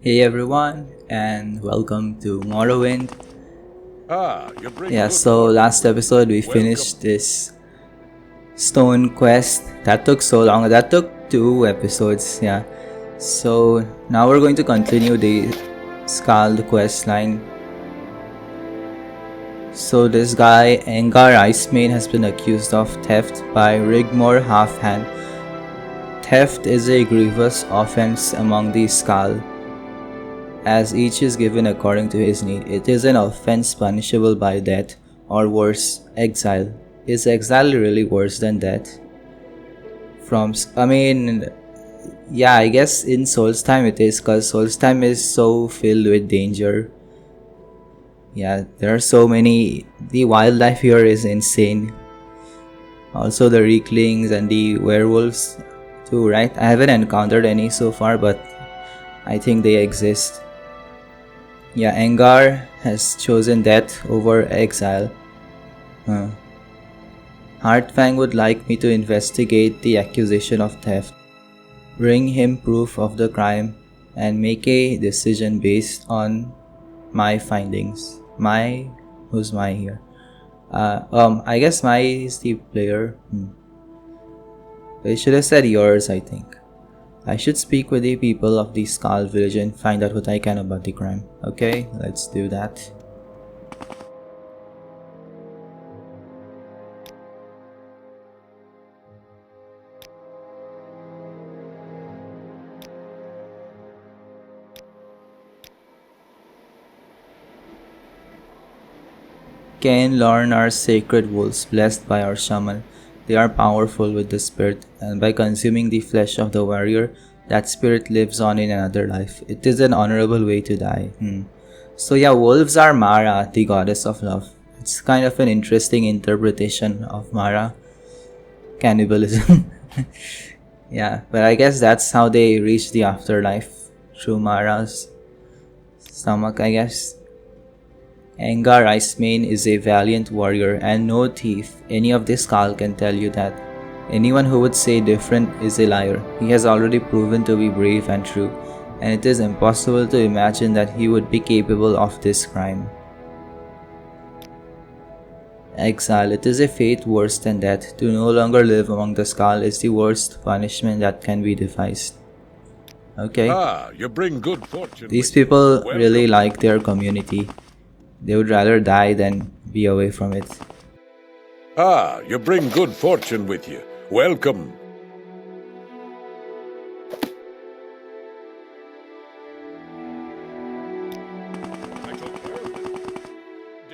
Hey everyone, and welcome to Morrowind. So last episode we finished this stone quest. That took so long. That took 2 episodes, yeah. So now we're going to continue the Skaal questline. So this guy, Engar Icemane, has been accused of theft by Rigmor Halfhand. Theft is a grievous offense among the Skaal, as each is given according to his need. It is an offense punishable by death, or worse, exile. Is exile really worse than death? I guess in Souls time it is, because Souls time is so filled with danger. Yeah, there are so many. The wildlife here is insane. Also the Reeklings and the werewolves too, right? I haven't encountered any so far, but I think they exist. Yeah, Engar has chosen death over exile. Heartfang would like me to investigate the accusation of theft, bring him proof of the crime, and make a decision based on my findings. Who's my here? I guess my is the player. They should have said yours, I think. I should speak with the people of the Skaal village and find out what I can about the crime. Okay, let's do that. Cain Lorn are sacred wolves blessed by our shaman. They are powerful with the spirit, and by consuming the flesh of the warrior, that spirit lives on in another life. It is an honorable way to die. So yeah, wolves are Mara, the goddess of love. It's kind of an interesting interpretation of Mara. Cannibalism. Yeah, but I guess that's how they reach the afterlife. Through Mara's stomach, I guess. Engar Icemane is a valiant warrior and no thief. Any of this Skaal can tell you that. Anyone who would say different is a liar. He has already proven to be brave and true, and it is impossible to imagine that he would be capable of this crime. Exile. It is a fate worse than death. To no longer live among the Skaal is the worst punishment that can be devised. Okay. You bring good fortune. These people really like their community. They would rather die than be away from it. You bring good fortune with you. Welcome.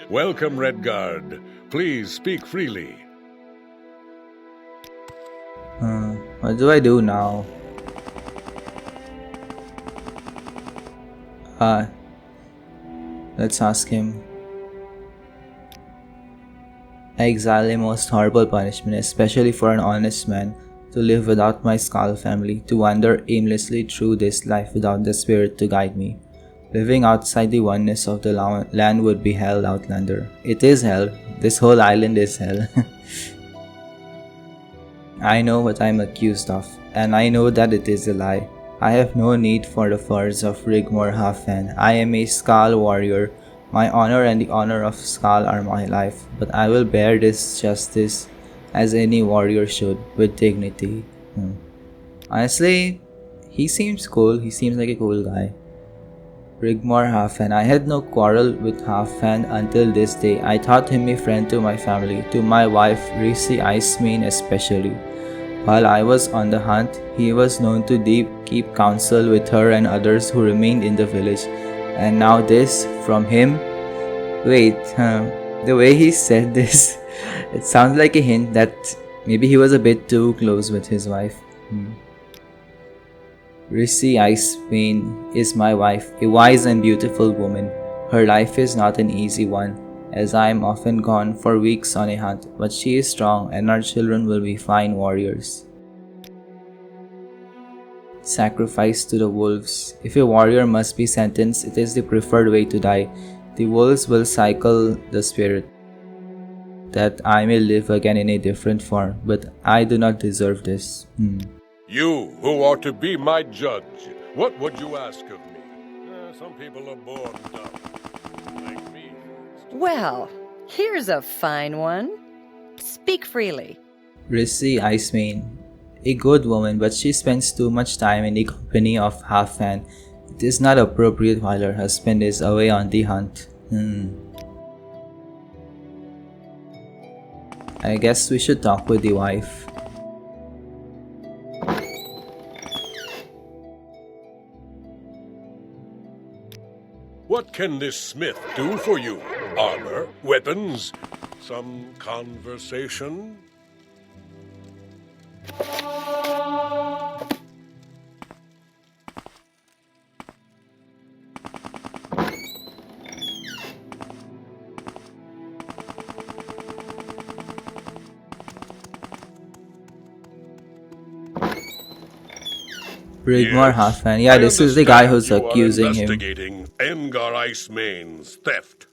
Welcome, Redguard. Please speak freely. What do I do now? Let's ask him. Exile, a most horrible punishment, especially for an honest man, to live without my Skaal family, to wander aimlessly through this life without the spirit to guide me. Living outside the oneness of the land would be hell, Outlander. It is hell. This whole island is hell. I know what I am accused of, and I know that it is a lie. I have no need for the furs of Rigmor Halfhand. I am a Skaal warrior. My honor and the honor of Skaal are my life, but I will bear this justice as any warrior should, with dignity. Honestly, he seems cool. He seems like a cool guy. Rigmor Halfhand. I had no quarrel with Halfhand until this day. I thought him a friend to my family, to my wife, Ristaag Icemane especially. While I was on the hunt, he was known to keep counsel with her and others who remained in the village. And now this, from him? Wait, the way he said this, it sounds like a hint that maybe he was a bit too close with his wife. Ristaag Icemane is my wife, a wise and beautiful woman. Her life is not an easy one, as I am often gone for weeks on a hunt, but she is strong and our children will be fine warriors. Sacrifice to the wolves. If a warrior must be sentenced, it is the preferred way to die. The wolves will cycle the spirit, that I may live again in a different form, but I do not deserve this. You, who are to be my judge, what would you ask of me? Some people are born dumb, like me. Well, here's a fine one. Speak freely. Rissy Icemane. A good woman, but she spends too much time in the company of Halfan. It is not appropriate while her husband is away on the hunt. I guess we should talk with the wife. What can this smith do for you? Armor? Weapons? Some conversation? Rigmor Halfan. Yeah, this is the guy who's accusing him. Investigating Engar Icemane's theft.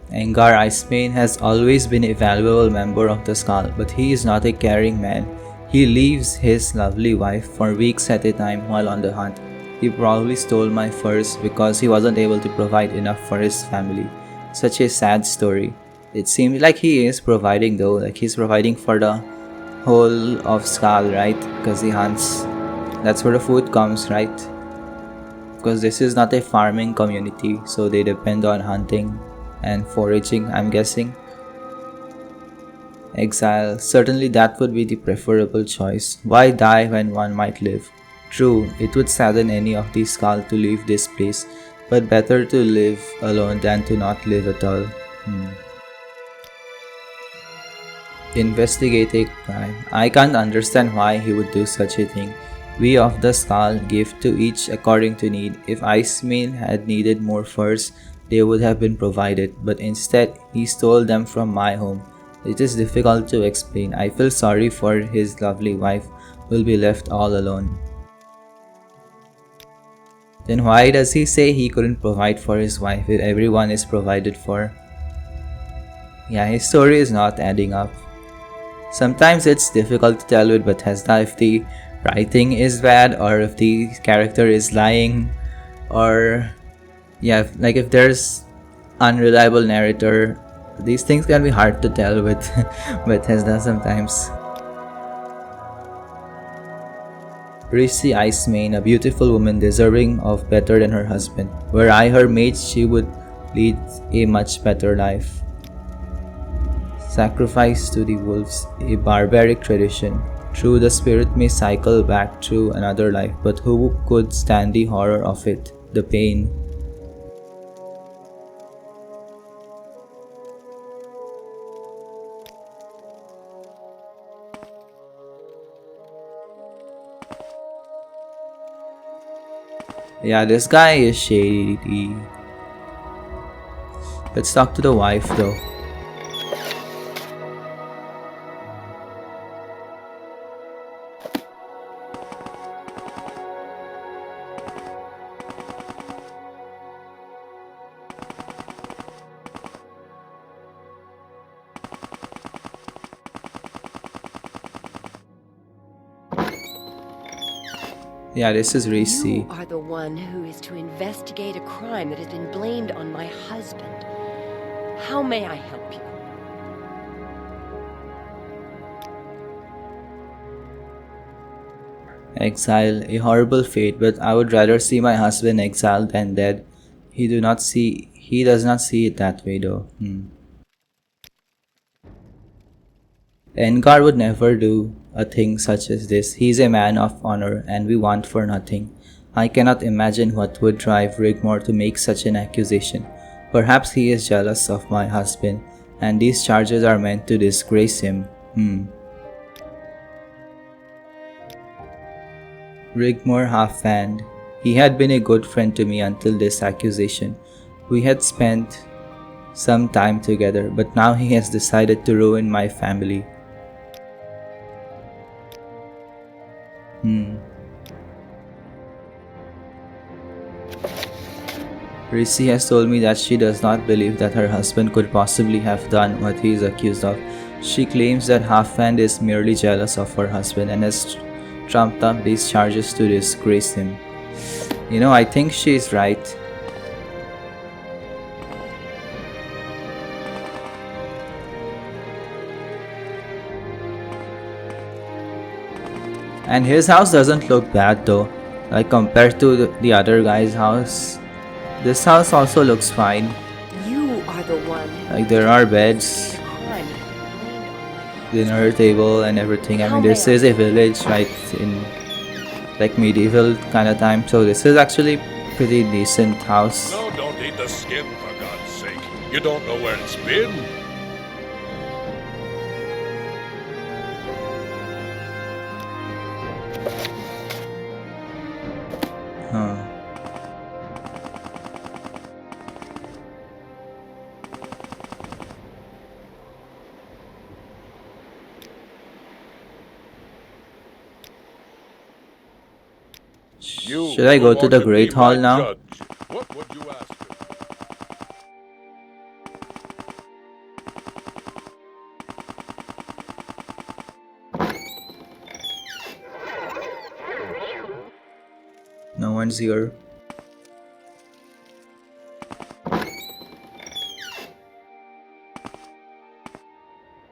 Engar Icemane has always been a valuable member of the Skaal, but he is not a caring man. He leaves his lovely wife for weeks at a time while on the hunt. He probably stole my furs because he wasn't able to provide enough for his family. Such a sad story. It seems like he is providing though, like he's providing for the whole of Skaal, right? Because he hunts. That's where the food comes, right? Because this is not a farming community, so they depend on hunting and foraging, I'm guessing. Exile. Certainly that would be the preferable choice. Why die when one might live? True, it would sadden any of the Skaal to leave this place, but better to live alone than to not live at all. Investigate a crime. I can't understand why he would do such a thing. We of the Skaal give to each according to need. If Icemane had needed more furs, they would have been provided, but instead he stole them from my home. It is difficult to explain. I feel sorry for his lovely wife who will be left all alone. Then why does he say he couldn't provide for his wife if everyone is provided for? Yeah, his story is not adding up. Sometimes it's difficult to tell with Bethesda if the writing is bad or if the character is lying, or yeah, like if there's unreliable narrator. These things can be hard to tell with Bethesda sometimes. Rissy Icemane, a beautiful woman deserving of better than her husband. Were I her mate, she would lead a much better life. Sacrifice to the wolves, a barbaric tradition. True, the spirit may cycle back to another life, but who could stand the horror of it, the pain? Yeah, this guy is shady. Let's talk to the wife though. Yeah, this is Rissy. You are the one who is to investigate a crime that has been blamed on my husband. How may I help you? Exile, a horrible fate, but I would rather see my husband exiled than dead. He does not see it that way though. Engar would never do a thing such as this. He is a man of honor and we want for nothing. I cannot imagine what would drive Rigmor to make such an accusation. Perhaps he is jealous of my husband and these charges are meant to disgrace him. Rigmor Halfan. He had been a good friend to me until this accusation. We had spent some time together, but now he has decided to ruin my family. Rissy has told me that she does not believe that her husband could possibly have done what he is accused of. She claims that Halfan is merely jealous of her husband and has trumped up these charges to disgrace him. You know, I think she's right. And his house doesn't look bad though, like compared to the other guy's house. This house also looks fine. You are the one. Like there are beds, Crime that has been blamed on my husband. dinner table and everything. I mean, this How is a village right in like medieval kind of time, so this is actually pretty decent house. No, don't eat the skin, for God's sake. You don't know where it's been. Huh. Should I go to the Great Hall now? Judge. What would you ask him? No one's here.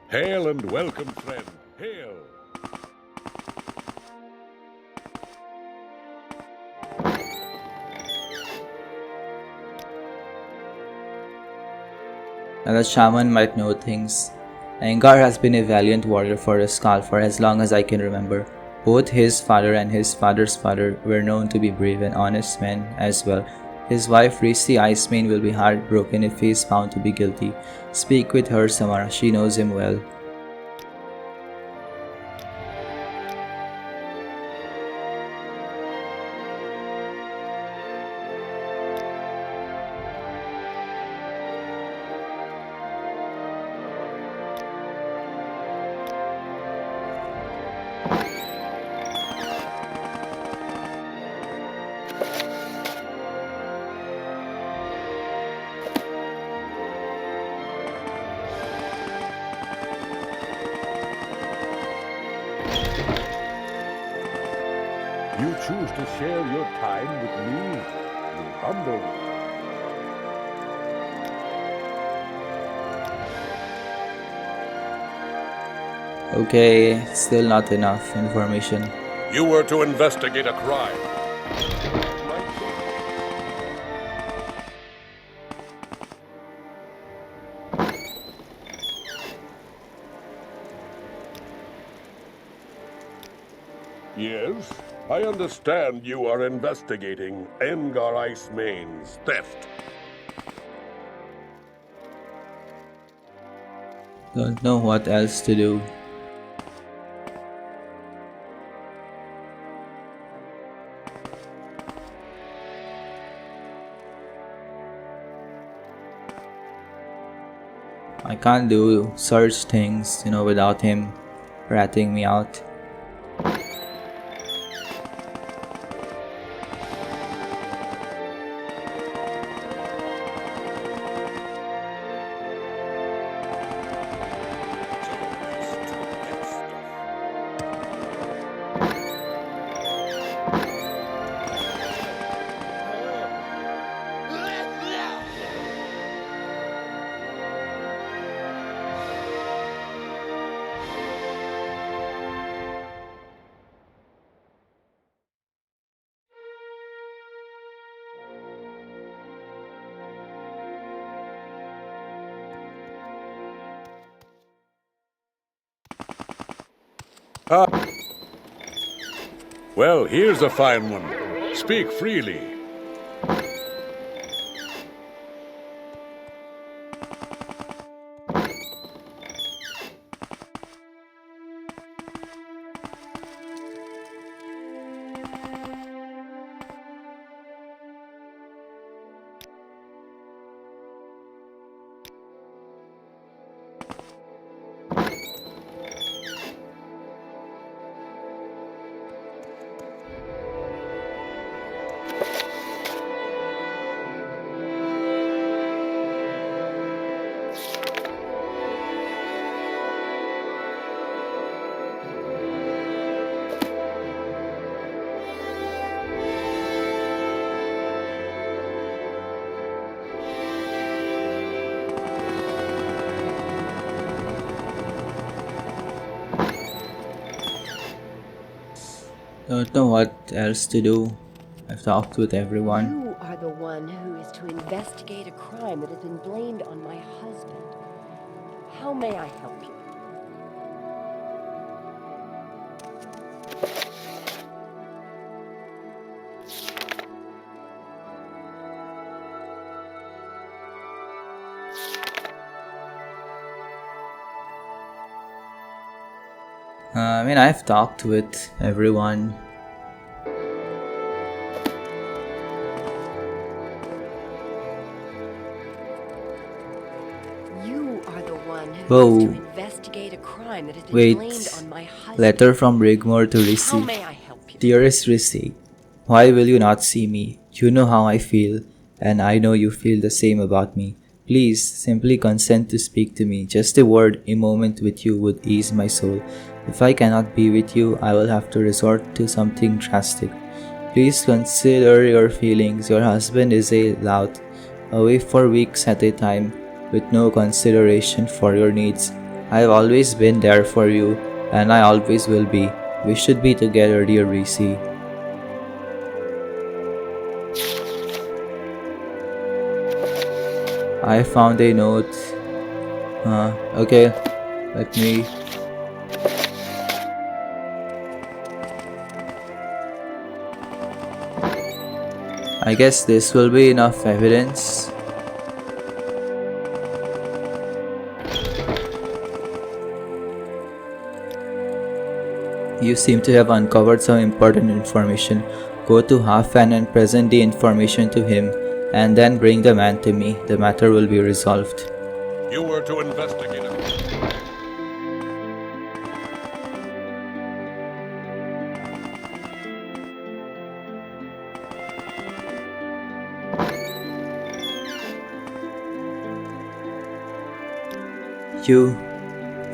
Hail and welcome, friend. Hail. And the shaman might know things. Angar has been a valiant warrior for Skaal for as long as I can remember. Both his father and his father's father were known to be brave and honest men as well. His wife Risti Icemane will be heartbroken if he is found to be guilty. Speak with her, Samara, she knows him well. You choose to share your time with me. You humble me. Okay, still not enough information. You were to investigate a crime. Yes, I understand you are investigating Angar Icemane's theft. Don't know what else to do. I can't do search things, you know, without him ratting me out. Well, here's a fine one. Speak freely. Don't know what else to do. I've talked with everyone. You are the one who is to investigate a crime that has been blamed on my husband. How may I help you? I mean, I've talked with everyone. You are the one who Whoa. is to investigate a crime that has been Wait. blamed on my husband. Letter from Rigmor to How Ristaag. may I help you? Dearest Ristaag, why will you not see me? You know how I feel, and I know you feel the same about me. Please, simply consent to speak to me. Just a word, a moment with you would ease my soul. If I cannot be with you, I will have to resort to something drastic. Please consider your feelings. Your husband is a lout, away for weeks at a time, with no consideration for your needs. I have always been there for you, and I always will be. We should be together, dear Reese. I found a note. Okay, let me. I guess this will be enough evidence. You seem to have uncovered some important information. Go to Halfan and present the information to him, and then bring the man to me. The matter will be resolved. You were to investigate it. You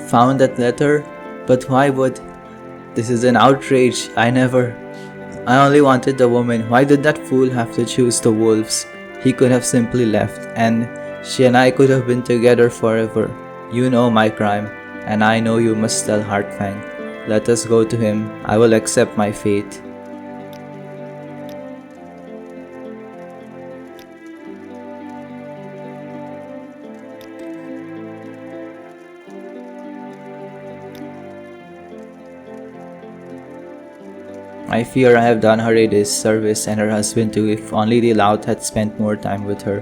found that letter? But why would? This is an outrage. I only wanted the woman. Why did that fool have to choose the wolves? He could have simply left, and she and I could have been together forever. You know my crime, and I know you must tell Heartfang. Let us go to him. I will accept my fate. I fear I have done her a disservice and her husband too, if only the lout had spent more time with her,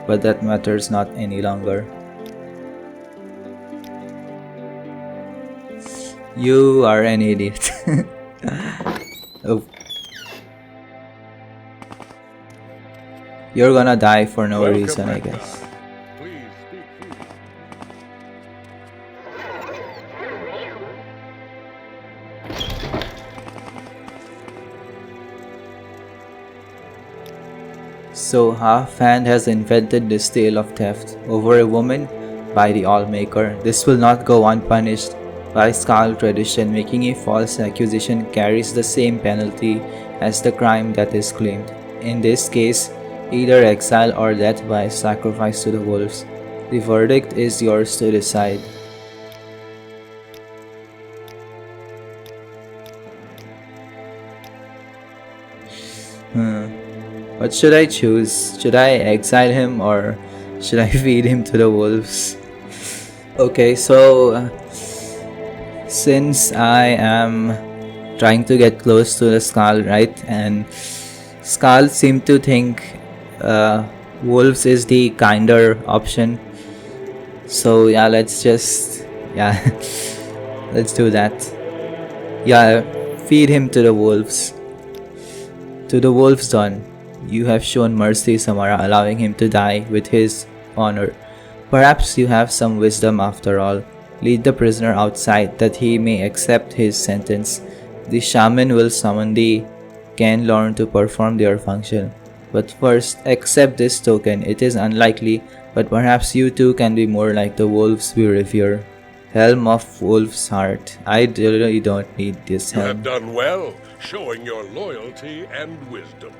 but that matters not any longer. You are an idiot. Oh. You're gonna die for no Welcome, reason, I Redguard. guess. Please speak freely. So Halfhand has invented this tale of theft over a woman by the Allmaker. This will not go unpunished. By Skaal tradition, making a false accusation carries the same penalty as the crime that is claimed. In this case, either exile or death by sacrifice to the wolves. The verdict is yours to decide. What should I choose? Should I exile him or should I feed him to the wolves? Okay, so since I am trying to get close to the Skaal, right? And Skaal seem to think wolves is the kinder option. So yeah, let's do that. Yeah, feed him to the wolves. To the wolves done. You have shown mercy, Samara, allowing him to die with his honor. Perhaps you have some wisdom after all. Lead the prisoner outside that he may accept his sentence. The shaman will summon the Canlorn to perform their function. But first, accept this token. It is unlikely, but perhaps you too can be more like the wolves we revere. Helm of Wolf's Heart. I really don't need this You have helm. done well, showing your loyalty and wisdom.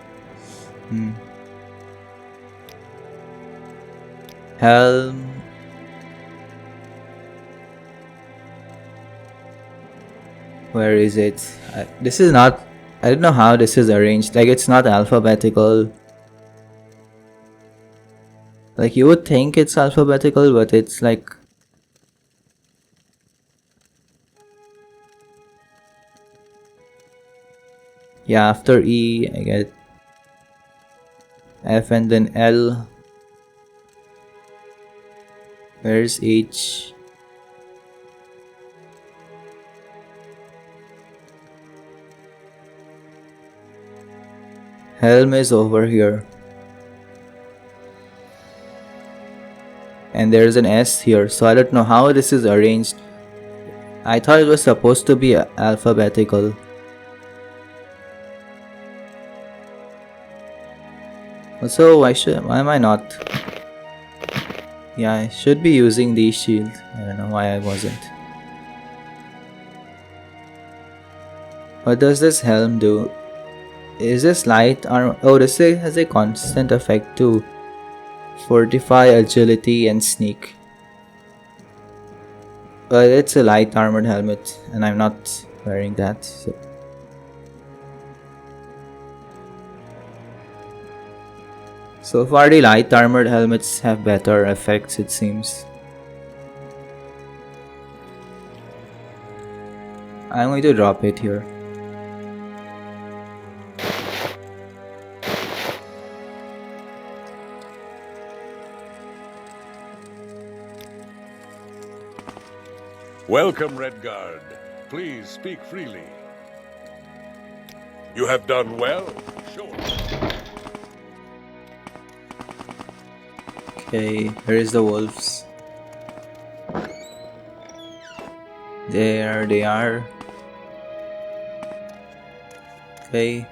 Helm. Where is it? This is not I don't know how this is arranged. Like, it's not alphabetical. Like, you would think it's alphabetical, but it's like... Yeah, after E, I get F and then L. Where's H? Helm is over here. And there's an S here, so I don't know how this is arranged. I thought it was supposed to be alphabetical. Also, why am I not? Yeah, I should be using these shields. I don't know why I wasn't. What does this helm do? Is this light armor? Oh, this has a constant effect too. Fortify, agility, and sneak. But it's a light armored helmet, and I'm not wearing that. So far, the light armored helmets have better effects, it seems. I'm going to drop it here. Welcome, Redguard. Please speak freely. You have done well. Sure. Okay, where is the wolves? There they are. Okay.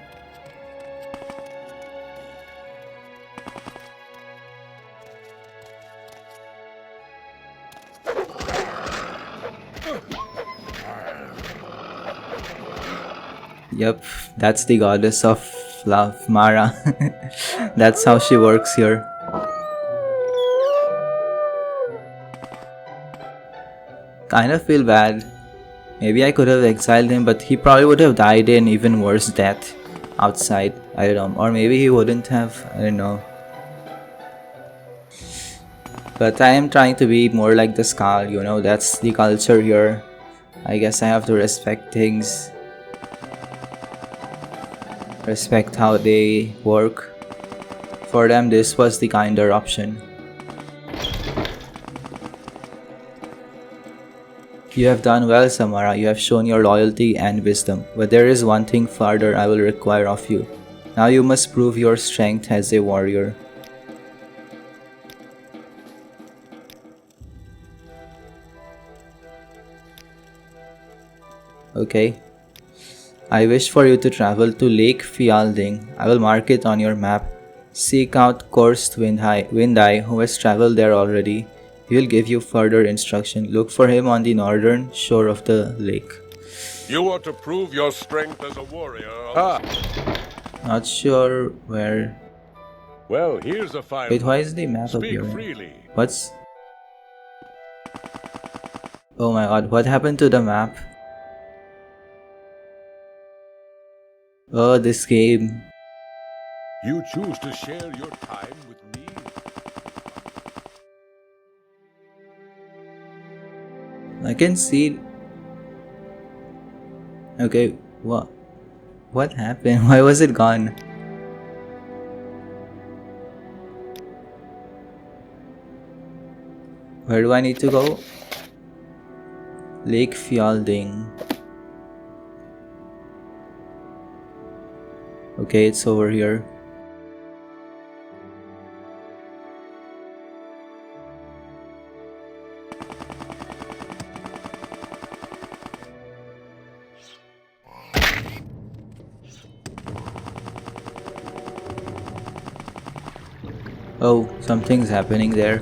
Yep, that's the goddess of love, Mara. That's how she works here. Kind of feel bad. Maybe I could have exiled him, but he probably would have died an even worse death outside. I don't know. Or maybe he wouldn't have. I don't know. But I am trying to be more like the Skaal, you know, that's the culture here. I guess I have to respect things. Respect how they work. For them, this was the kinder option. You have done well, Samara. You have shown your loyalty and wisdom. But there is one thing further I will require of you. Now you must prove your strength as a warrior. Okay. I wish for you to travel to Lake Fialding. I will mark it on your map. Seek out Cursed Windeye, who has traveled there already. He will give you further instruction. Look for him on the northern shore of the lake. You want to prove your strength as a warrior. Not sure where. Well, here's a fine. Wait, why is the map Speak appearing? freely. What's... Oh my god, what happened to the map? Oh, this game. You choose to share your time with me. I can see... Okay, what happened? Why was it gone? Where do I need to go? Lake Fialding. Okay, it's over here. Oh, something's happening there.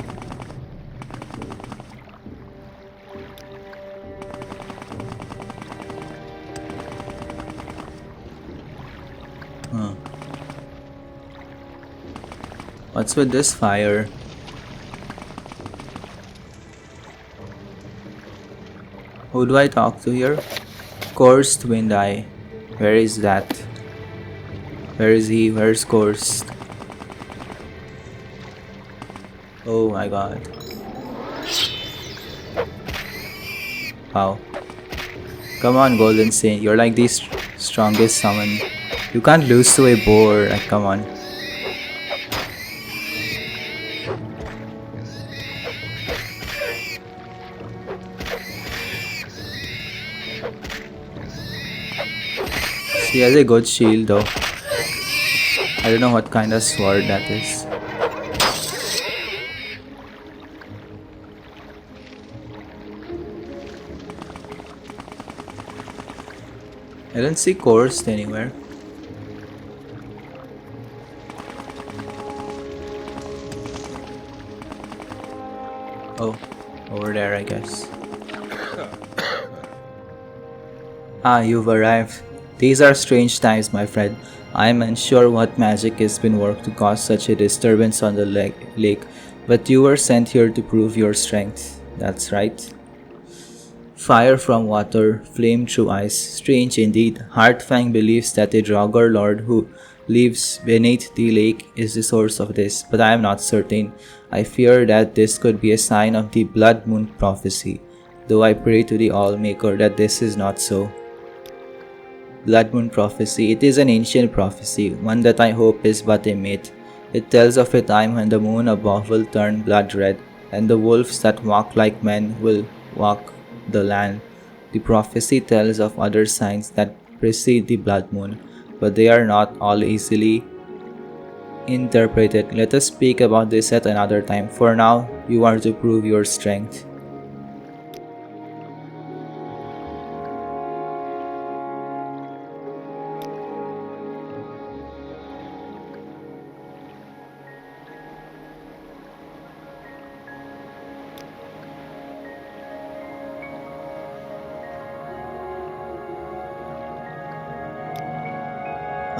Huh. What's with this fire? Who do I talk to here? Cursed Windeye. Where is that? Where is he? Where's Ghost? Oh my god. Wow. Come on, Golden Saint. You're like the strongest summon. You can't lose to a boar. Like, come on. She has a good shield though. I don't know what kind of sword that is. I don't see Korst anywhere. Oh, over there I guess. Ah, you've arrived. These are strange times, my friend. I am unsure what magic has been worked to cause such a disturbance on the lake, but you were sent here to prove your strength. That's right. Fire from water, flame through ice. Strange indeed. Heartfang believes that a Draugr lord who lives beneath the lake is the source of this, but I am not certain. I fear that this could be a sign of the Blood Moon prophecy, though I pray to the Allmaker that this is not so. Blood Moon prophecy. It is an ancient prophecy, one that I hope is but a myth. It tells of a time when the moon above will turn blood red, and the wolves that walk like men will walk the land. The prophecy tells of other signs that precede the blood moon, but they are not all easily interpreted. Let us speak about this at another time. For now, you are to prove your strength.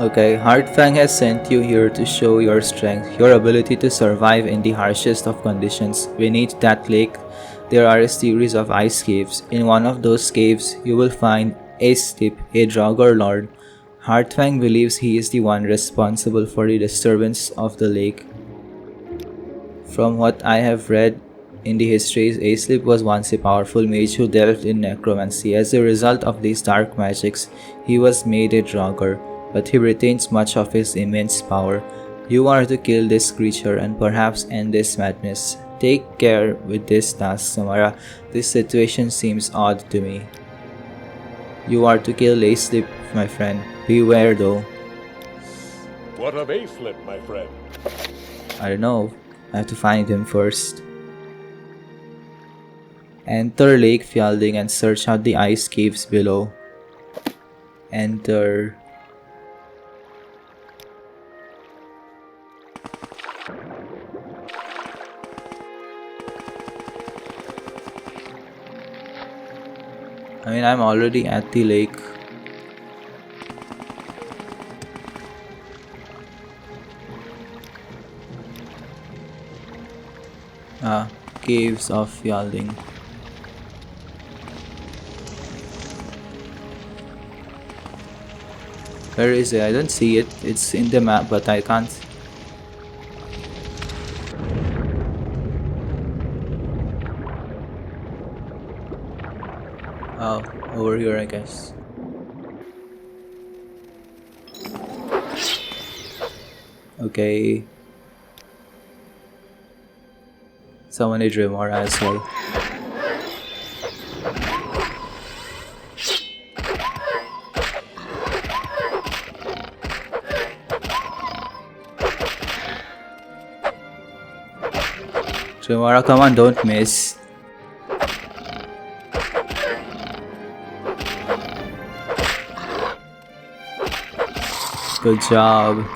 Okay, Heartfang has sent you here to show your strength, your ability to survive in the harshest of conditions. Beneath that lake, there are a series of ice caves. In one of those caves, you will find Aesleep, a Draugr lord. Heartfang believes he is the one responsible for the disturbance of the lake. From what I have read in the histories, Aesleep was once a powerful mage who delved in necromancy. As a result of these dark magics, he was made a Draugr, but he retains much of his immense power. You are to kill this creature and perhaps end this madness. Take care with this task, Samara. This situation seems odd to me. You are to kill Aesleep, my friend. Beware though. What of Aesleep, my friend? I don't know. I have to find him first. Enter Lake Fielding and search out the ice caves below. Enter. I mean, I'm already at the lake. Caves of Fielding. Where is it? I don't see it. It's in the map, but I can't. Oh, over here, I guess. Okay. Someone a Dremora as well. Dremora, come on, don't miss. Good job.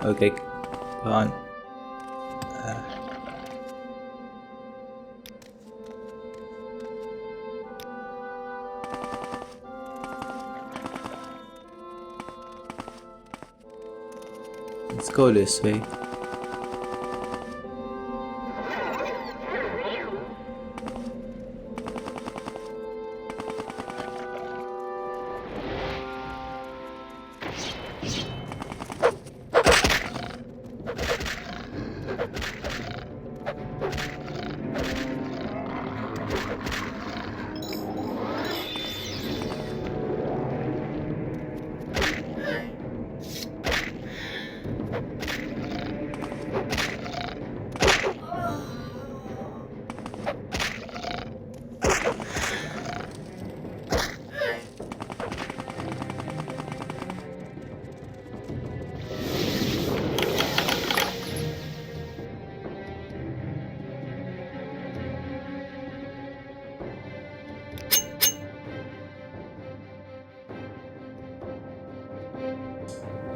Okay, come on. Let's go this way.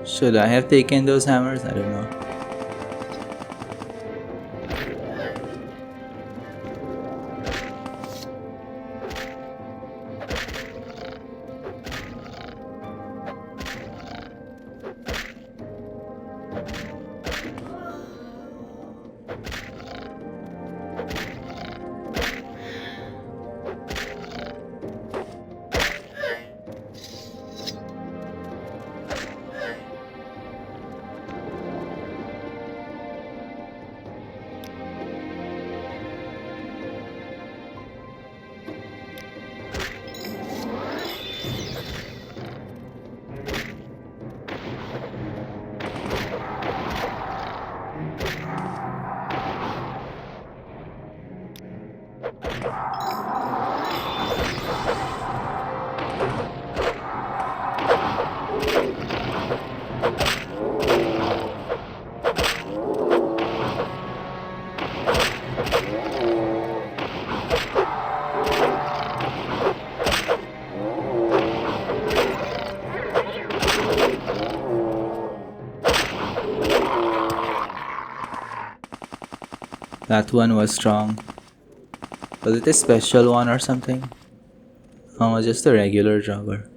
Should I have taken those hammers? I don't know. That one was strong. Was it a special one or something? Oh, just a regular jobber.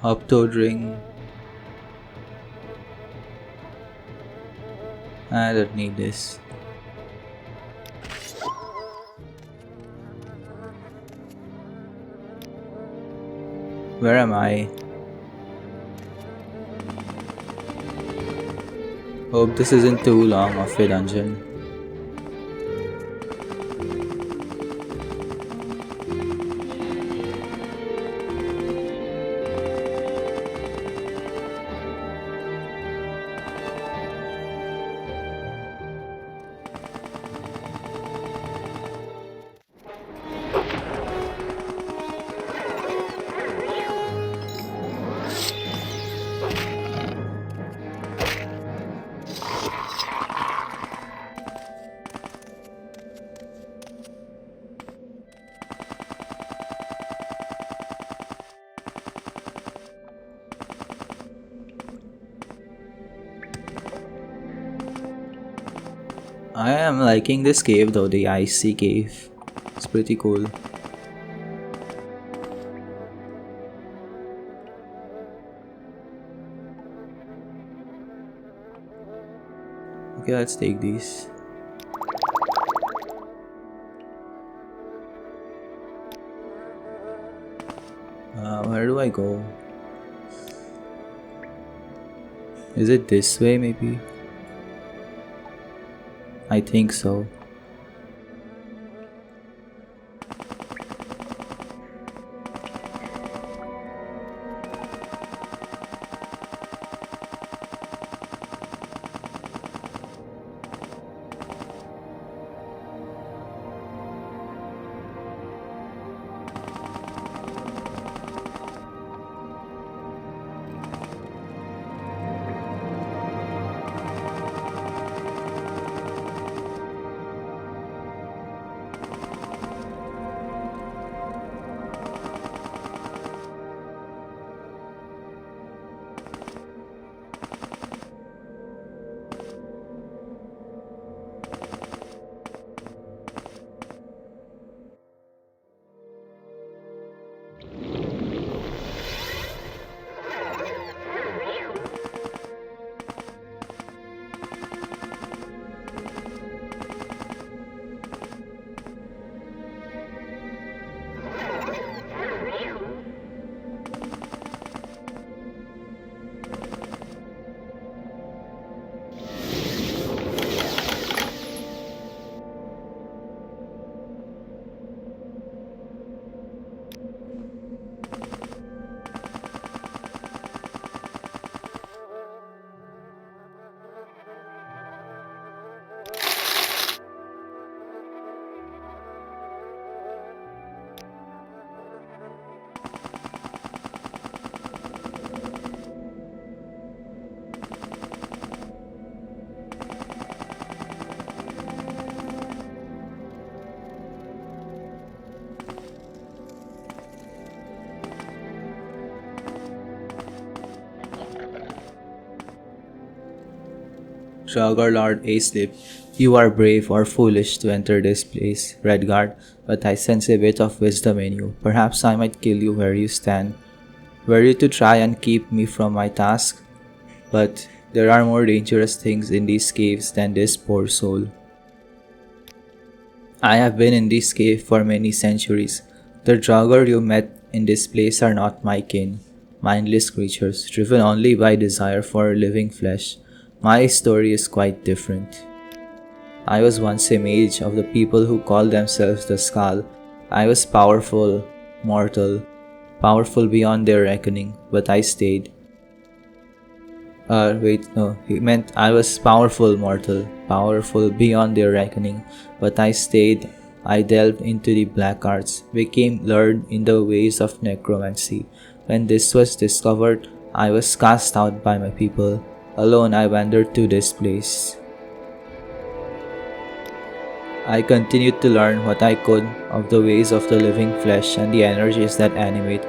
Uptoad ring. I don't need this. Where am I? Hope this isn't too long of a dungeon. I am liking this cave though, the icy cave. It's pretty cool. Okay, let's take these. Where do I go? Is it this way maybe? I think so. Draugr Lord Aslip, you are brave or foolish to enter this place, Redguard, but I sense a bit of wisdom in you. Perhaps I might kill you where you stand. Were you to try and keep me from my task? But there are more dangerous things in these caves than this poor soul. I have been in this cave for many centuries. The Draugr you met in this place are not my kin. Mindless creatures, driven only by desire for living flesh. My story is quite different. I was once a mage of the people who call themselves the Skaal. I was powerful, mortal, powerful beyond their reckoning, but I stayed. He meant I was powerful mortal, powerful beyond their reckoning, but I stayed. I delved into the black arts, became learned in the ways of necromancy. When this was discovered, I was cast out by my people. Alone I wandered to this place. I continued to learn what I could of the ways of the living flesh and the energies that animate.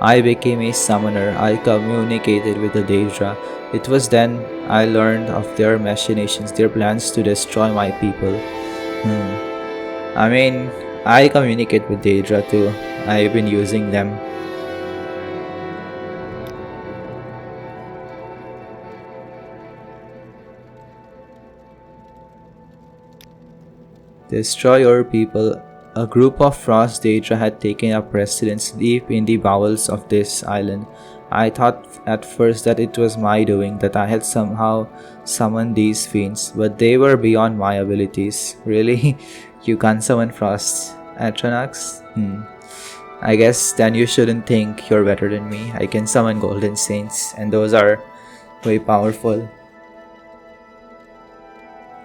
I became a summoner. I communicated with the Daedra. It was then I learned of their machinations, their plans to destroy my people. I communicate with Daedra too. I've been using them. Destroy your people. A group of frost Daedra had taken up residence deep in the bowels of this island. I thought at first that it was my doing, that I had somehow summoned these fiends, but they were beyond my abilities. Really? You can't summon frost, Atronax? I guess then you shouldn't think you're better than me. I can summon golden saints, and those are way powerful.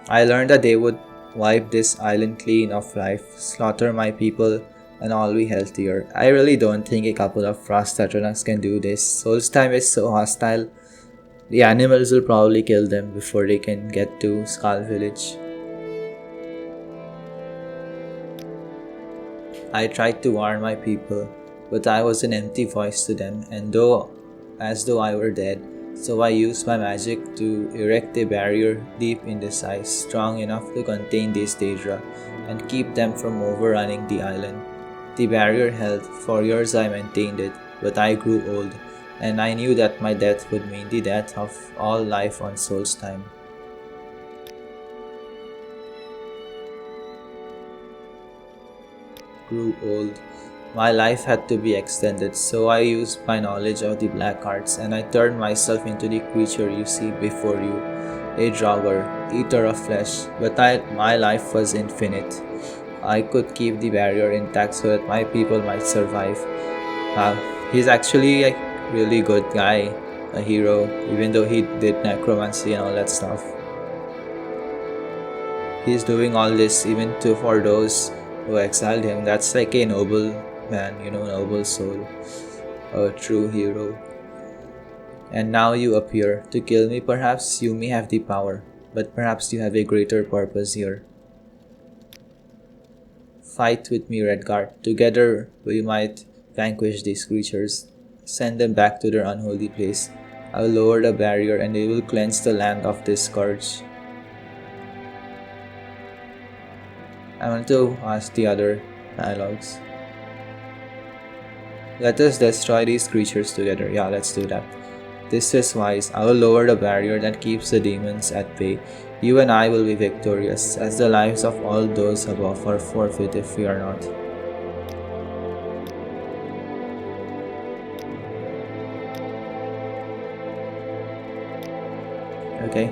I learned that they would wipe this island clean of life, slaughter my people, and all be healthier. I really don't think a couple of frost Atronax can do this. Solstheim is so hostile. The animals will probably kill them before they can get to Skaal village. I tried to warn my people, but I was an empty voice to them, and as though I were dead. So I used my magic to erect a barrier deep in this ice, strong enough to contain these Daedra and keep them from overrunning the island. The barrier held. For years I maintained it, but I grew old, and I knew that my death would mean the death of all life on Solstheim. Grew old. My life had to be extended, so I used my knowledge of the black arts, and I turned myself into the creature you see before you, a Draugr, eater of flesh. But my life was infinite. I could keep the barrier intact so that my people might survive. Wow, he's actually a really good guy, a hero, even though he did necromancy and all that stuff. He's doing all this even for those who exiled him. That's like a noble man, noble soul, a true hero. And now you appear to kill me. Perhaps you may have the power, but perhaps you have a greater purpose here. Fight with me, Redguard. Together we might vanquish these creatures. Send them back to their unholy place. I will lower the barrier and they will cleanse the land of this scourge. I want to ask the other dialogues. Let us destroy these creatures together. Yeah, let's do that. This is wise. I will lower the barrier that keeps the demons at bay. You and I will be victorious, as the lives of all those above are forfeit if we are not. Okay.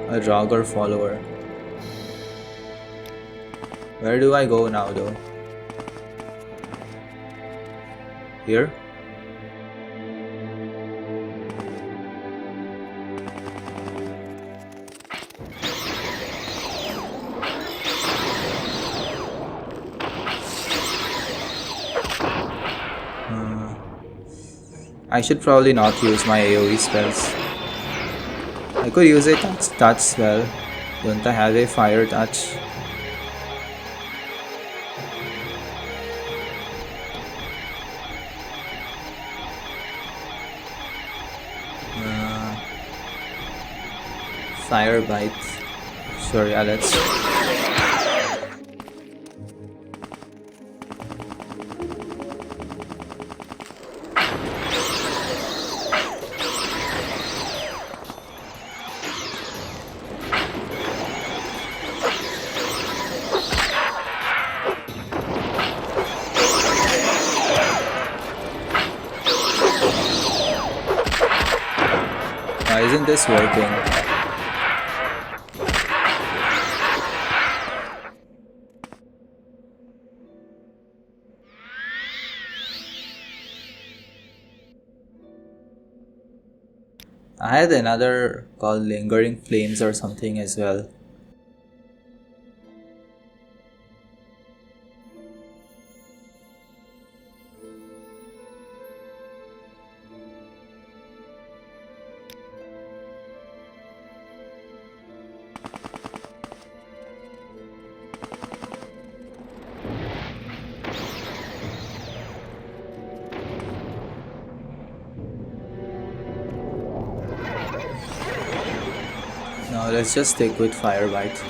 A Draugr follower. Where do I go now though? Here? I should probably not use my AoE spells. I could use a touch spell. Don't I have a fire touch? Fire bite. Sure, yeah, let's. Why isn't this working? I had another called Lingering Flames or something as well. No, let's just stick with Fire Bite.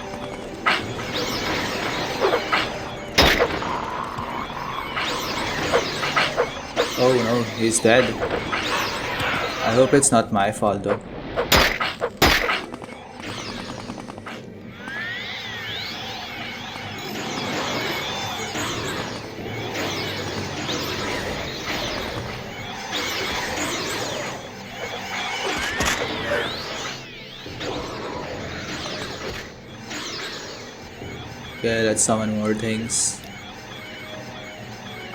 Oh no, he's dead. I hope it's not my fault though. Okay, let's summon more things.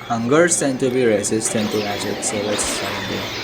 Hungers tend to be resistant to magic, so let's summon them.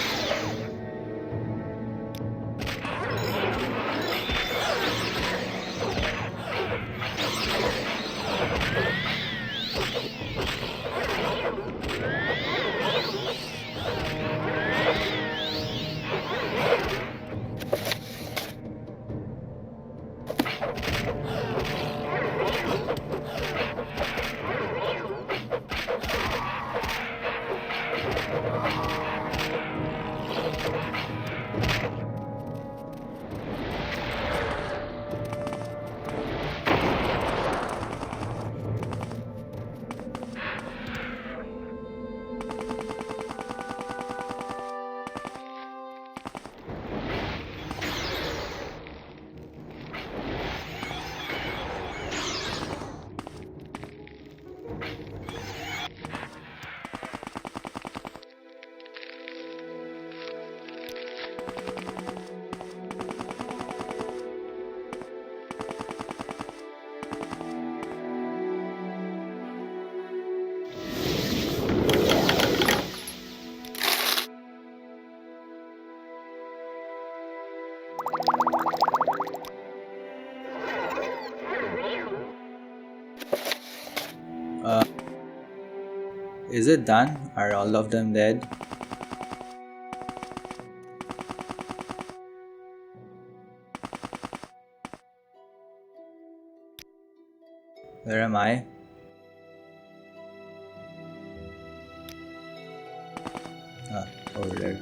Is it done? Are all of them dead? Where am I? Ah, over there.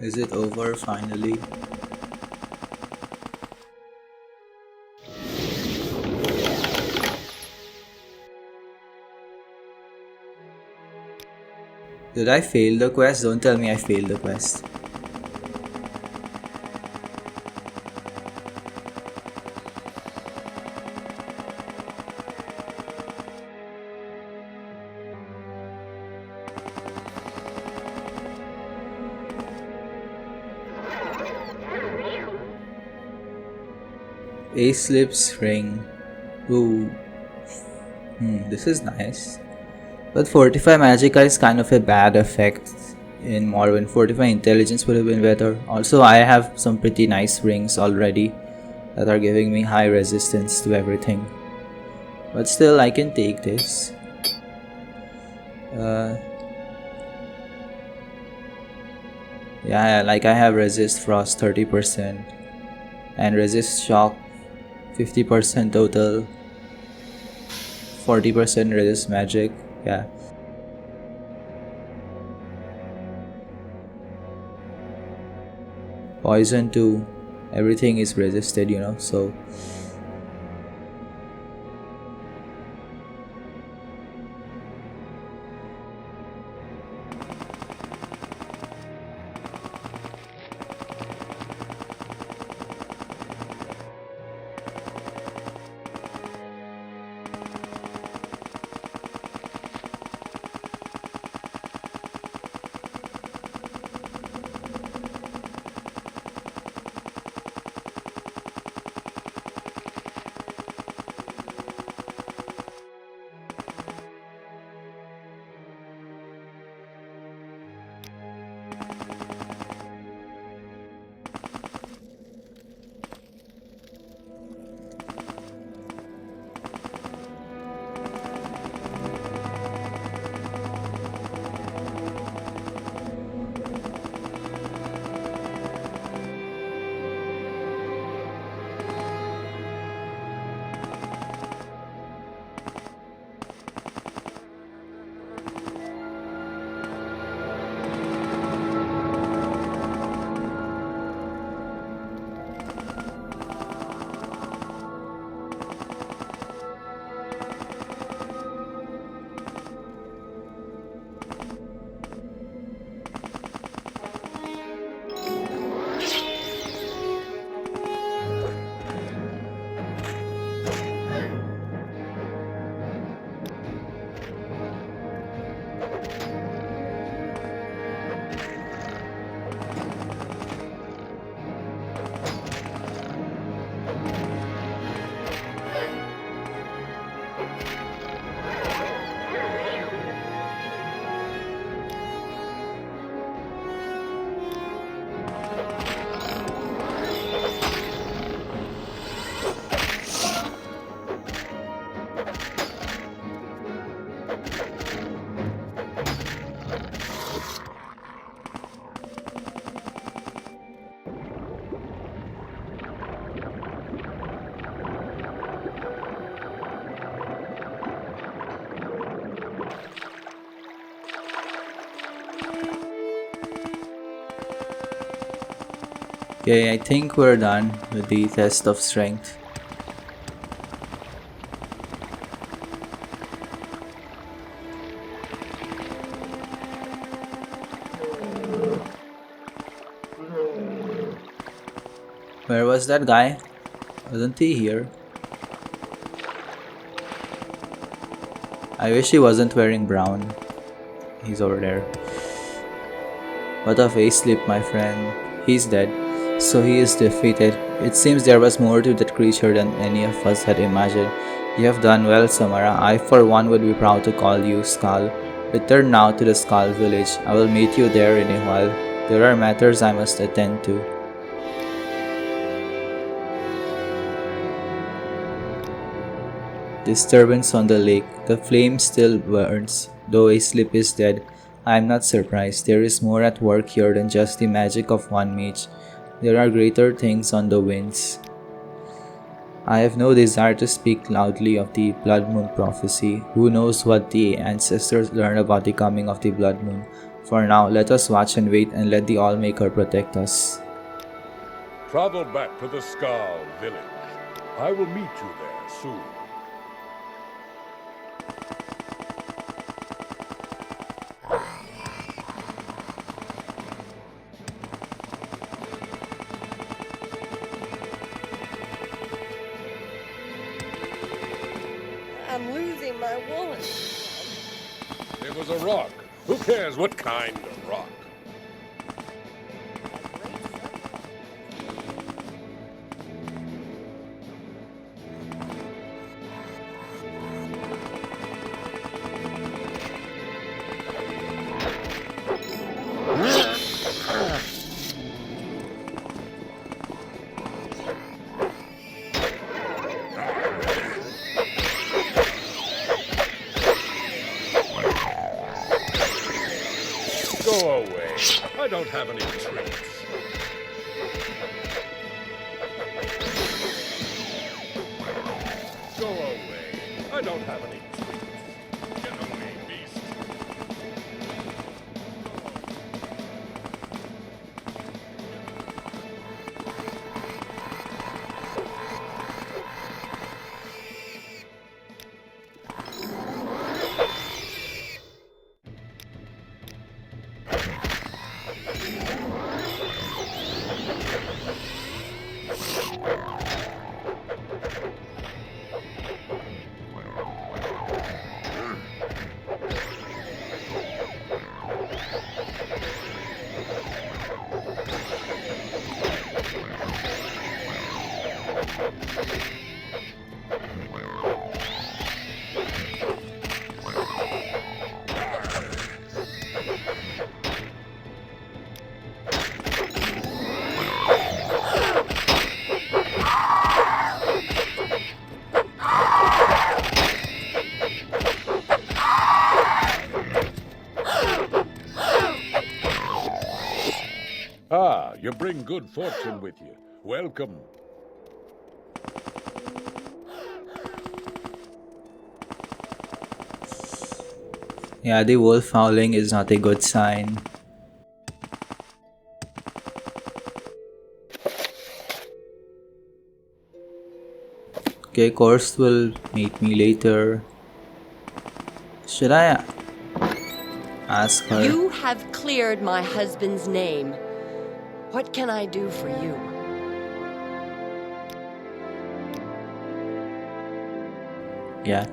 Is it over finally? Did I fail the quest? Don't tell me I failed the quest. Aislip's ring. Ooh. This is nice. But Fortify Magicka is kind of a bad effect in Morrowind. Fortify Intelligence would have been better. Also, I have some pretty nice rings already that are giving me high resistance to everything. But still, I can take this. Yeah, like I have resist frost 30% and resist shock 50% total, 40% resist magic. Yeah. Poison too. Everything is resisted, you know, so okay, I think we're done with the test of strength. Where was that guy? Wasn't he here? I wish he wasn't wearing brown. He's over there. What of Aislip, my friend? He's dead. So he is defeated. It seems there was more to that creature than any of us had imagined. You have done well, Samara. I for one would be proud to call you Skaal. Return now to the Skaal village. I will meet you there in a while. There are matters I must attend to. Disturbance on the lake. The flame still burns. Though Aislip is dead, I am not surprised. There is more at work here than just the magic of one mage. There are greater things on the winds. I have no desire to speak loudly of the Blood Moon prophecy. Who knows what the ancestors learned about the coming of the Blood Moon. For now, let us watch and wait and let the Allmaker protect us. Travel back to the Skaal village. I will meet you there soon. I'm losing my wallet. It was a rock. Who cares what kind of rock? Go away. I don't have any tricks. Go away. I don't have any tricks. Get away, beast. Ah, you bring good fortune with you. Welcome. Yeah, the wolf howling is not a good sign. Okay, Korst will meet me later. Should I ask her? You have cleared my husband's name. What can I do for you? Yeah.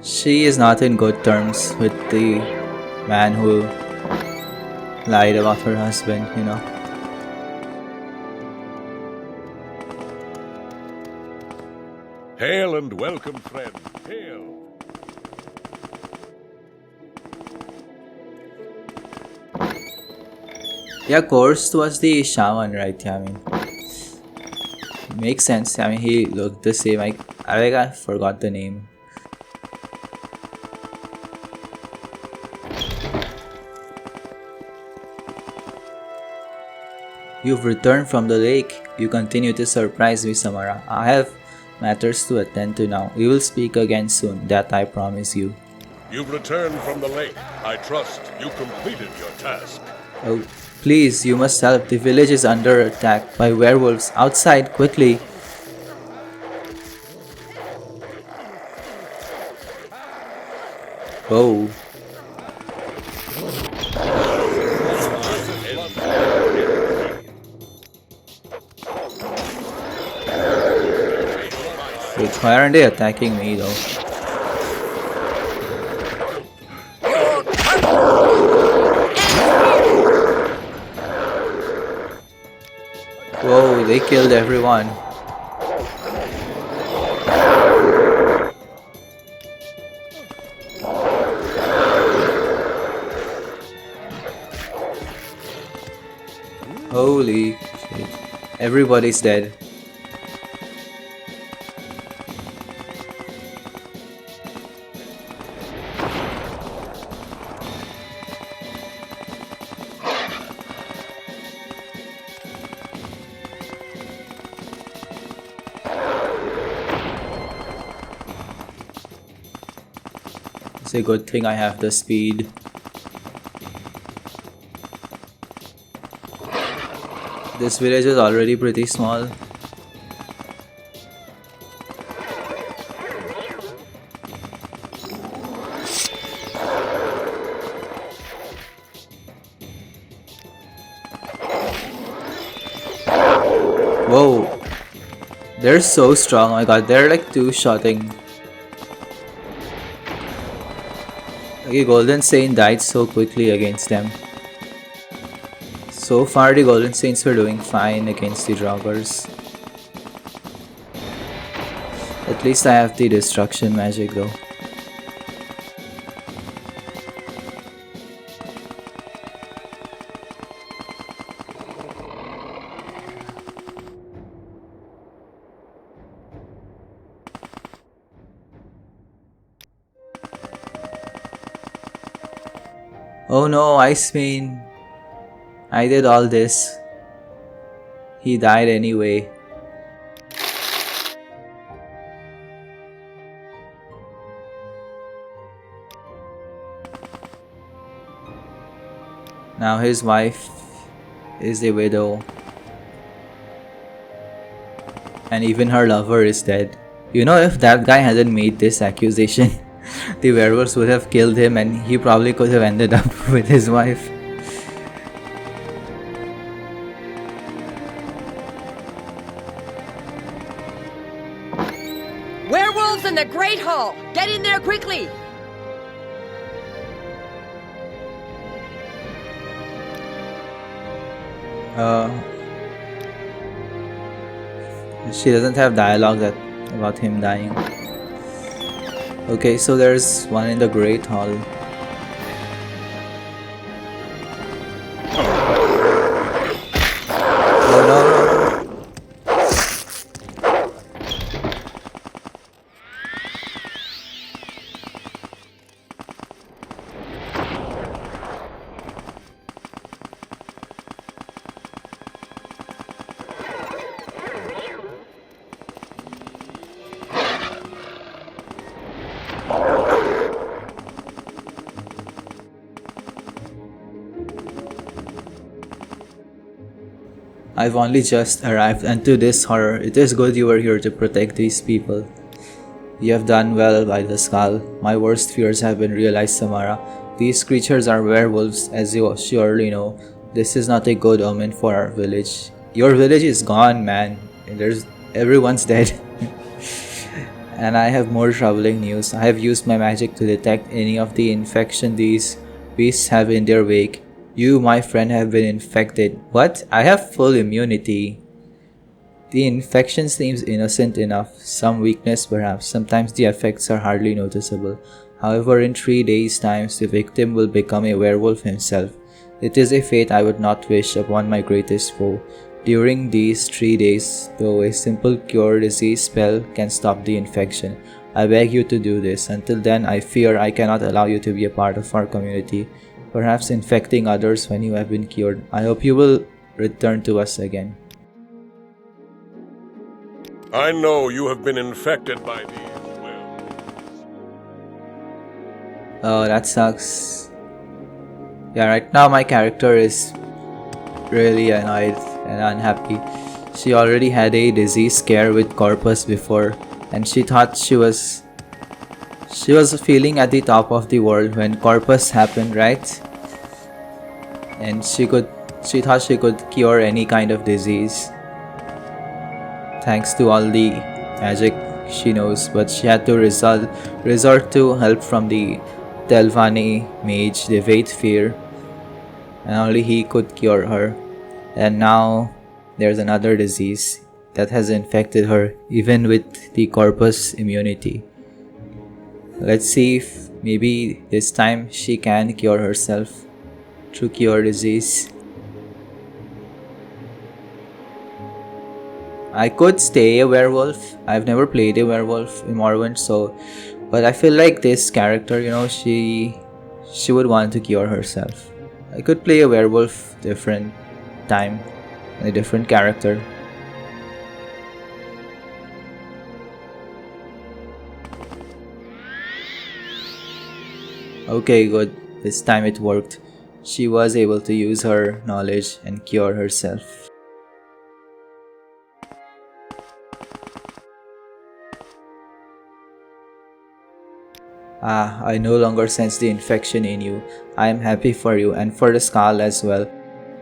She is not in good terms with the man who lied about her husband, you know. Hail and welcome, friend. Hail. Yeah, Korst was the shaman, right? Yeah, I mean, makes sense. I mean, he looked the same. I forgot the name. You've returned from the lake. You continue to surprise me, Samara. I have matters to attend to now. We will speak again soon, that I promise you. You've returned from the lake. I trust you completed your task. Oh, please, you must help. The village is under attack by werewolves. Outside, quickly. Whoa. Wait, why aren't they attacking me though? Whoa, they killed everyone. Holy shit. Everybody's dead. It's a good thing I have the speed. This village is already pretty small. Whoa. They're so strong, oh my god, they're like two-shotting. Okay, Golden Saint died so quickly against them. So far the Golden Saints were doing fine against the Draugrs. At least I have the destruction magic though. Oh no, Iceman! I did all this. He died anyway. Now his wife is a widow. And even her lover is dead. You know, if that guy hadn't made this accusation, the werewolves would have killed him and he probably could have ended up with his wife. Werewolves in the Great Hall! Get in there quickly! She doesn't have dialogue about him dying. Okay, so there's one in the Great Hall. Oh no, no, no. I've only just arrived, and to this horror, it is good you were here to protect these people. You have done well by the Skaal. My worst fears have been realized, Samara. These creatures are werewolves, as you surely know. This is not a good omen for our village. Your village is gone, man. Everyone's dead. And I have more troubling news. I have used my magic to detect any of the infection these beasts have in their wake. You, my friend, have been infected. What? I have full immunity. The infection seems innocent enough. Some weakness perhaps. Sometimes the effects are hardly noticeable. However, in 3 days' time, the victim will become a werewolf himself. It is a fate I would not wish upon my greatest foe. During these 3 days, though, a simple cure disease spell can stop the infection. I beg you to do this. Until then, I fear I cannot allow you to be a part of our community, perhaps infecting others when you have been cured. I hope you will return to us again. I know you have been infected by these werewolves. Oh, that sucks. Yeah, right now my character is really annoyed and unhappy. She already had a disease scare with Corpus before, and she thought she was feeling at the top of the world when Corpus happened, right? And she thought she could cure any kind of disease thanks to all the magic she knows, but she had to resort to help from the Telvanni mage, the Vaidfir, and only he could cure her. And now there's another disease that has infected her, even with the Corpus immunity. Let's see if maybe this time she can cure herself through cure disease. I could stay a werewolf. I've never played a werewolf in Morrowind, but I feel like this character, you know, she would want to cure herself. I could play a werewolf different time, a different character. Okay, good. This time it worked. She was able to use her knowledge and cure herself. Ah, I no longer sense the infection in you. I am happy for you and for the Skaal as well.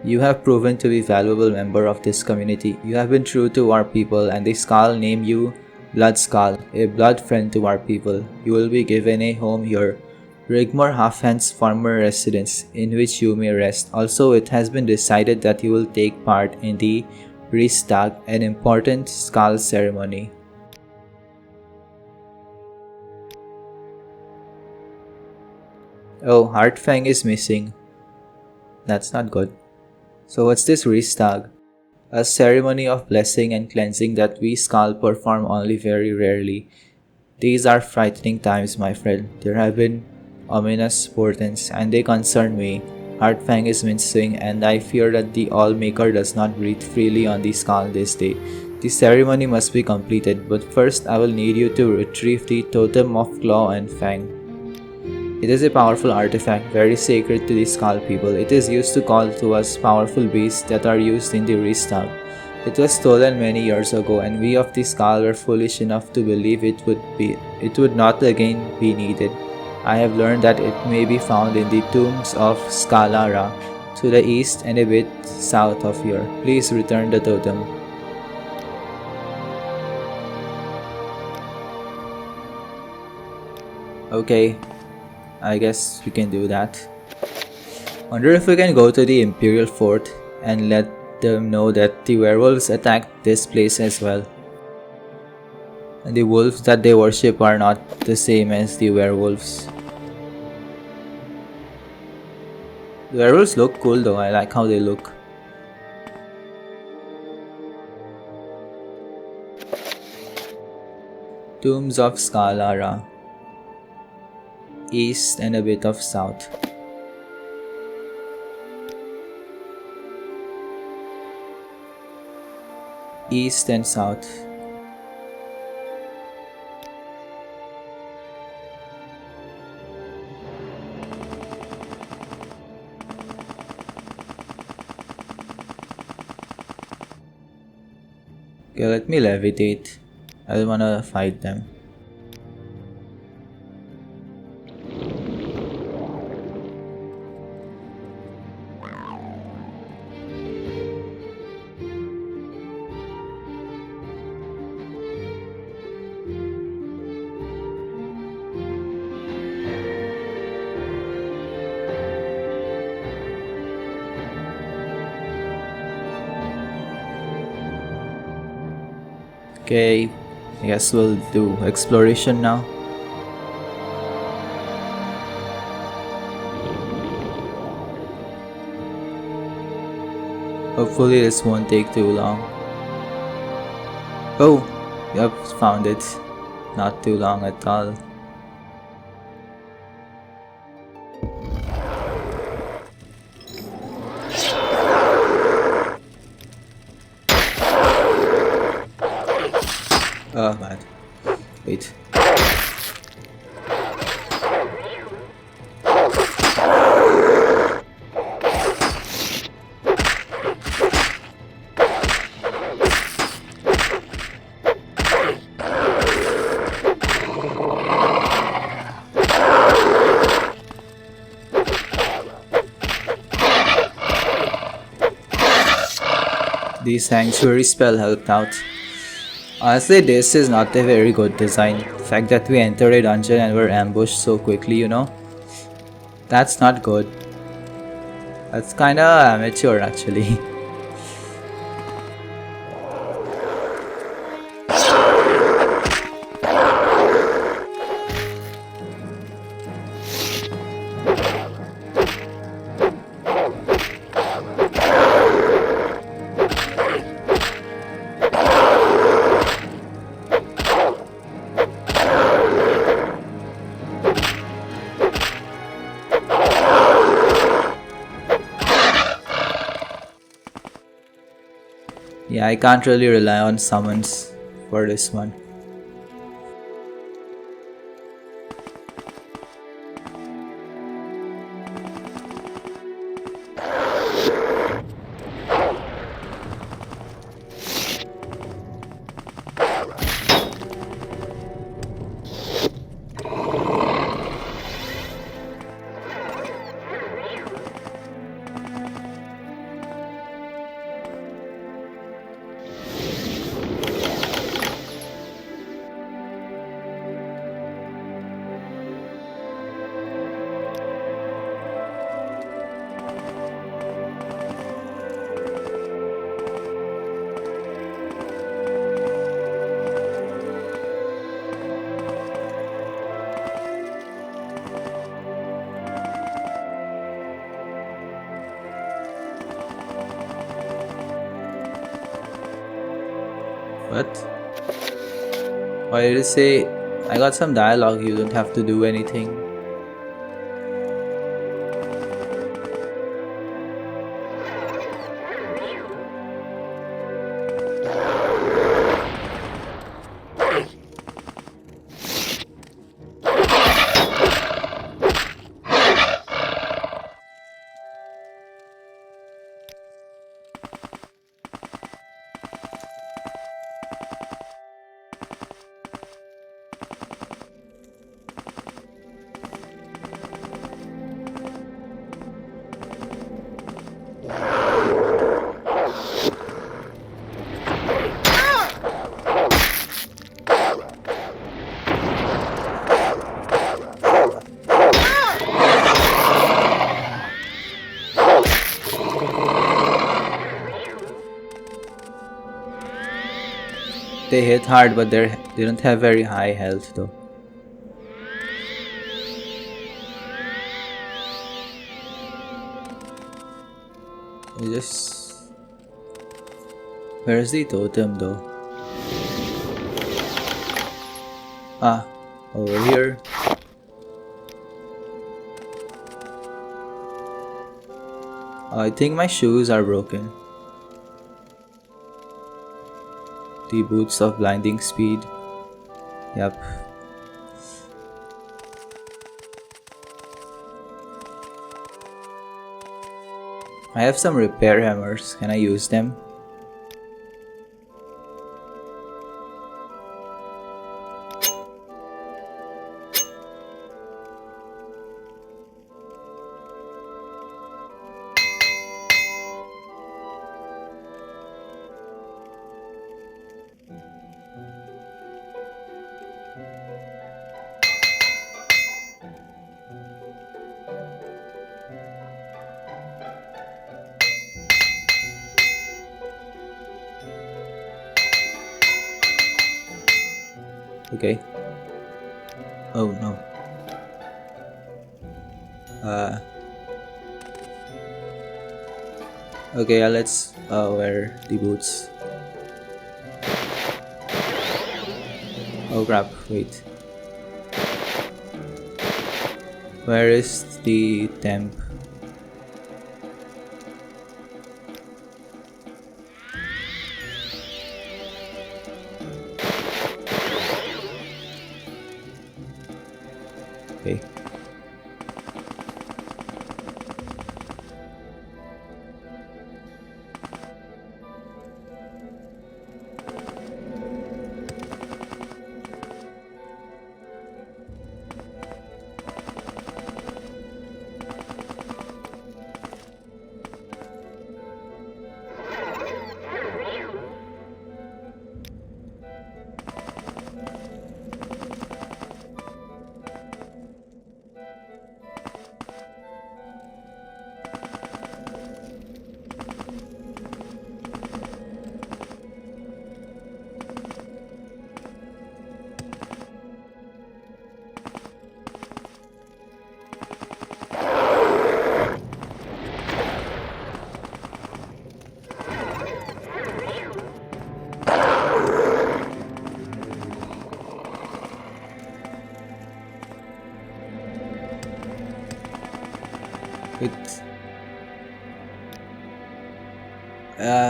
You have proven to be a valuable member of this community. You have been true to our people, and the Skaal name you Blood Skaal, a blood friend to our people. You will be given a home here. Rigmor Halfhand's former residence, in which you may rest. Also, it has been decided that you will take part in the Ristaag, an important Skaal ceremony. Oh, Heartfang is missing. That's not good. So what's this Ristaag? A ceremony of blessing and cleansing that we Skaal perform only very rarely. These are frightening times, my friend. There have been ominous portents, and they concern me. Heartfang is missing, and I fear that the All-Maker does not breathe freely on the Skaal this day. The ceremony must be completed, but first I will need you to retrieve the Totem of Claw and Fang. It is a powerful artifact, very sacred to the Skaal people. It is used to call to us powerful beasts that are used in the Ristaag. It was stolen many years ago, and we of the Skaal were foolish enough to believe it would not again be needed. I have learned that it may be found in the tombs of Skaalara, to the east and a bit south of here. Please return the totem. Okay, I guess we can do that. Wonder if we can go to the Imperial Fort and let them know that the werewolves attacked this place as well. And the wolves that they worship are not the same as the werewolves. The werewolves look cool though, I like how they look. Tombs of Skaalara. East and a bit of south. East and south. Okay, let me levitate. I don't wanna fight them. Okay, I guess we'll do exploration now. Hopefully this won't take too long. Oh, yep, found it. Not too long at all. Oh man, wait. The sanctuary spell helped out. Honestly, this is not a very good design. The fact that we entered a dungeon and were ambushed so quickly, you know? That's not good. That's kinda amateur actually. Yeah, I can't really rely on summons for this one. What? Why did it say I got some dialogue, you don't have to do anything? They hit hard, but they don't have very high health though. We just... Where's the totem though? Ah, over here. I think my shoes are broken. The boots of blinding speed. Yep. I have some repair hammers. Can I use them? Okay. Oh no. Okay, let's wear the boots. Oh crap, wait. Where is the temp? Okay.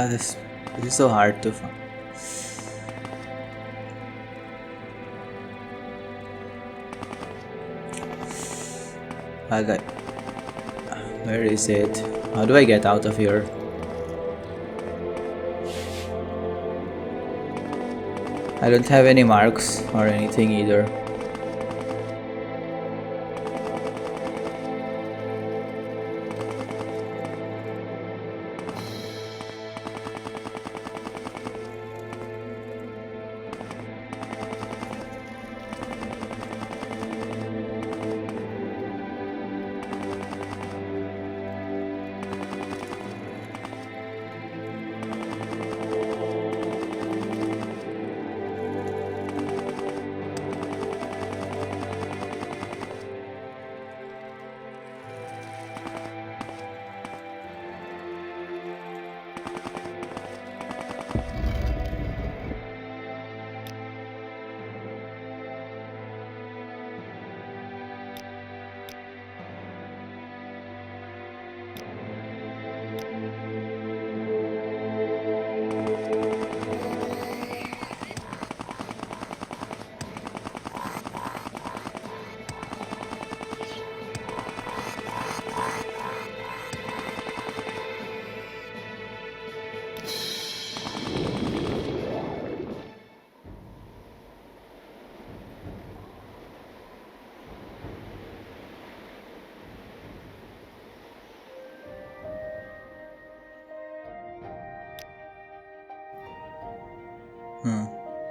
This is so hard to find. Where is it? How do I get out of here? I don't have any marks or anything either.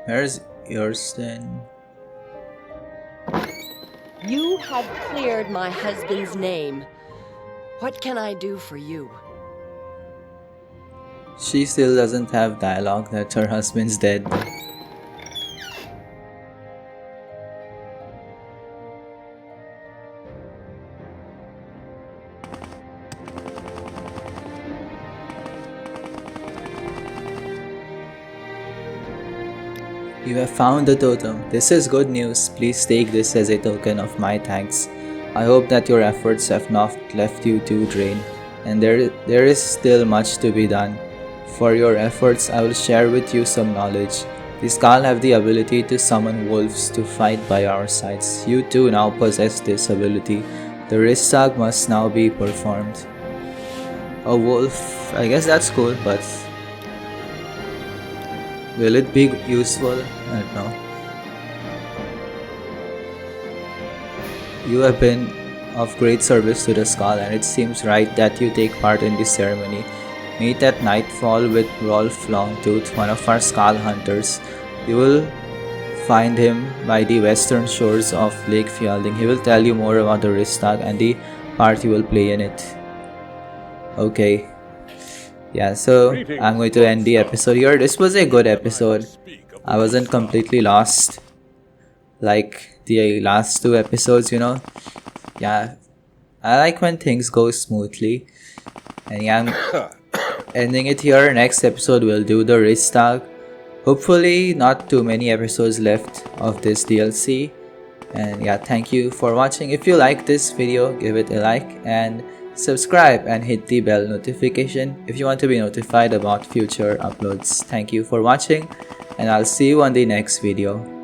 Where's yours then? You have cleared my husband's name. What can I do for you? She still doesn't have dialogue that her husband's dead. You have found the totem. This is good news. Please take this as a token of my thanks. I hope that your efforts have not left you to drain, and there is still much to be done. For your efforts, I will share with you some knowledge. The Skaal have the ability to summon wolves to fight by our sides. You too now possess this ability. The Ristaag must now be performed. A wolf, I guess that's cool, but will it be useful? I don't know. You have been of great service to the Skaal, and it seems right that you take part in this ceremony. Meet at nightfall with Rolf Longtooth, one of our Skaal hunters. You will find him by the western shores of Lake Fielding. He will tell you more about the Ristaag and the part you will play in it. Okay. Yeah, so I'm going to end the episode here. This was a good episode. I wasn't completely lost like the last two episodes, you know. Yeah, I like when things go smoothly. And yeah, I'm ending it here. Next episode we'll do the Ristaag. Hopefully not too many episodes left of this DLC. And yeah, thank you for watching. If you like this video, give it a like and subscribe and hit the bell notification if you want to be notified about future uploads. Thank you for watching, and I'll see you on the next video.